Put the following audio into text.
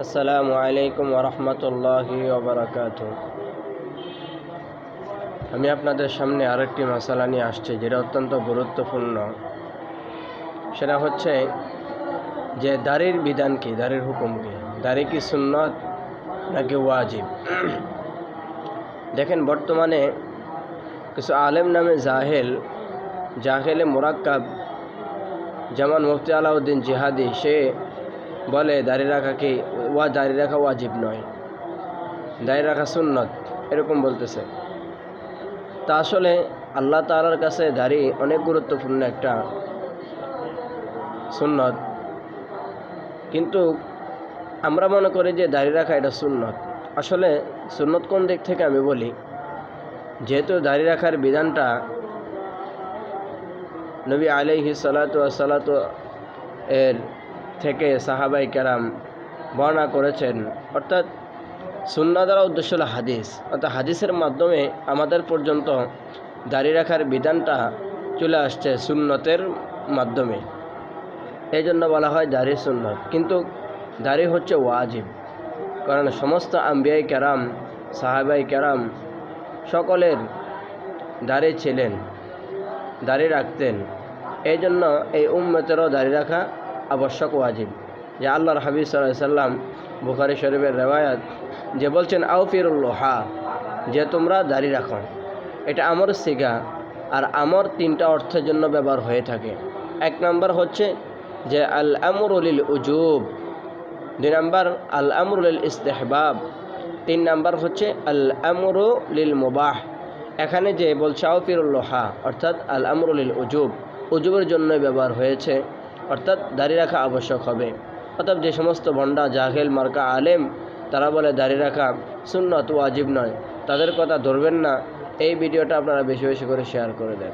আসসালামু আলাইকুম ওরহমতুল্লাহি ওবরাকাতুহু। আমি আপনাদের সামনে আরেকটি মশালা নিয়ে আসছি যেটা অত্যন্ত গুরুত্বপূর্ণ। সেটা হচ্ছে যে দাড়ির বিধান কি, দাড়ির হুকুম কি, দাড়ি কি সুন্নত নাকি ওয়াজিব। দেখেন, বর্তমানে কিছু আলেম নামে জাহেলে মুরাক্কাব, যেমন মুফতি আলাউদ্দিন জিহাদি, সে বলে দাড়ি রাখা ওয়াজিব নয়, দাড়ি রাখা সুন্নত, এরকম বলতেছে। তা আসলে আল্লাহ তাআলার কাছে দাড়ি অনেক গুরুত্বপূর্ণ একটা সুন্নত, কিন্তু আমরা মনে করি যে দাড়ি রাখা এটা সুন্নত। আসলে সুন্নত কোন দিক থেকে আমি বলি, যেহেতু দাড়ি রাখার বিধানটা নবী আলাইহিস সালাতু ওয়াস সালাতু এর থেকে সাহাবাই কেরাম বর্ণনা করেছেন, অর্থাৎ সুন্নাহ দ্বারা উদ্দেশ্য হলো হাদিস, অর্থাৎ হাদিসের মাধ্যমে আমাদের পর্যন্ত দাড়ি রাখার বিধানটা চলে আসছে সুন্নতের মাধ্যমে। এই জন্য বলা হয় দাড়ি সুন্নত, কিন্তু দাড়ি হচ্ছে ওয়াজিব। কারণ সমস্ত আম্বিয়াই কেরাম, সাহাবাই কেরাম সকলের দাড়ি ছিলেন, দাড়ি রাখতেন। এই জন্য এই উম্মতেরও দাড়ি রাখা আবশ্যক, ওয়াজিব। যে আল্লাহর হাবিব সাল্লাল্লাহু আলাইহি সাল্লাম, বুখারী শরীফের রেওয়ায়াত, যে বলছেন আউফিরুল্লাহা, যে তোমরা দাড়ি রাখো। এটা আমর সিগা, আর আমর তিনটা অর্থের জন্য ব্যবহার হয়ে থাকে। এক নম্বর হচ্ছে যে আল আমরু লিল উজুব, দুই নম্বর আল আমরু লিল ইস্তেহবাব, তিন নম্বর হচ্ছে আল আমরু লিল মুবাহ। এখানে যে বলছে আউফিরুল্লাহা, অর্থাৎ আল আমরু লিল উজুব, উজুবের জন্য ব্যবহার হয়েছে, অর্থাৎ দাড়ি রাখা আবশ্যক হবে। অর্থাৎ যে সমস্ত ভণ্ডা জাহেল মার্কা আলেম তারা বলে দাড়ি রাখা সুন্নত ওয়াজিব নয়, তাদের কথা ধরবেন না। এই ভিডিওটা আপনারা বেশি বেশি করে শেয়ার করে দেন।